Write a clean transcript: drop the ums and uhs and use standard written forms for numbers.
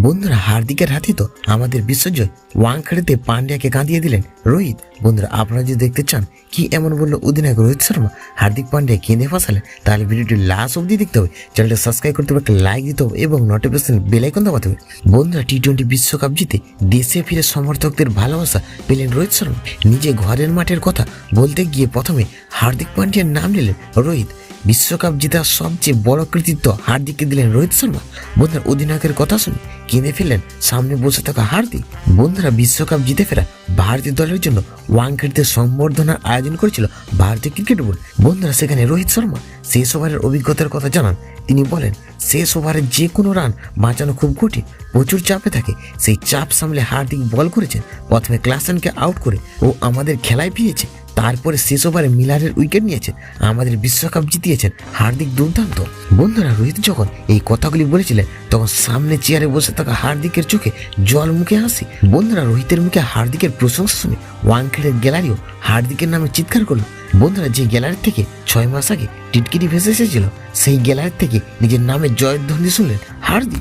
বন্ধুরা হার্দিকের হাতে তো আমাদের বিশ্বজয় ওয়াংখেড়েতে পান্ডিয়াকে কাঁদিয়ে দিলেন রোহিত। বন্ধুরা আপনারা যদি দেখতে চান কি এমন বললো অধিনায়ক রোহিত শর্মা হার্দিক পান্ডিয়া কেঁদে ফাঁসালেন, তাহলে ভিডিওটি লাস্ট অবধি দেখতে হবে। চ্যানেলটা সাবস্ক্রাইব করতে হবে, একটা লাইক দিতে হবে এবং নোটিফিকেশন বেল আইকন দাবাতে হবে। বন্ধুরা টি-20 বিশ্বকাপ জিতে দেশে ফিরে সমর্থকদের ভালোবাসা পেলেন রোহিত শর্মা। নিজে ঘরের মাঠের কথা বলতে গিয়ে প্রথমে হার্দিক পান্ডিয়ার নাম নিলেন রোহিত। বিশ্বকাপ জেতার সবচেয়ে বড় কৃতিত্ব হার্দিককে দিলেন রোহিত শর্মা। বন্ধুরা অধিনায়কের কথা শুনে কেঁদে ফেললেন সামনে বসে থাকা হার্দিক। বন্ধুরা বিশ্বকাপ জিতে ফেরা ভারতীয় দলের জন্য ওয়াংখেড়েতে সম্বর্ধনার আয়োজন করেছিল ভারতীয় ক্রিকেট বোর্ড। বন্ধুরা সেখানে রোহিত শর্মা শেষ ওভারের অভিজ্ঞতার কথা জানান। তিনি বলেন, শেষ ওভারে যে কোনো রান বাঁচানো খুব কঠিন, প্রচুর চাপে থাকে। সেই চাপ সামলে হার্দিক বল করেছেন। প্রথমে ক্লাসেনকে আউট করে ও আমাদের খেলায় ফিরেছে। তারপরে শেষ ওভারে মিলারের উইকেট নিয়েছেন, আমাদের বিশ্বকাপ জিতিয়েছেন। হার্দিক দুর্দান্ত। বন্ধুরা রোহিত যখন এই কথাগুলি বলেছিলেন তখন সামনে চেয়ারে বসে থাকা হার্দিকের চোখে জল মুখে হাসি। বন্ধুরা রোহিতের মুখে হার্দিকের প্রশংসা শুনে ওয়াংখেড়ের গ্যালারিও হার্দিকের নামে চিৎকার করলো। বন্ধুরা যে গ্যালারি থেকে 6 মাস আগে টিটকিরি ভেসে এসেছিল সেই গ্যালারি থেকে নিজের নামে জয়ধ্বনি শুনলেন হার্দিক।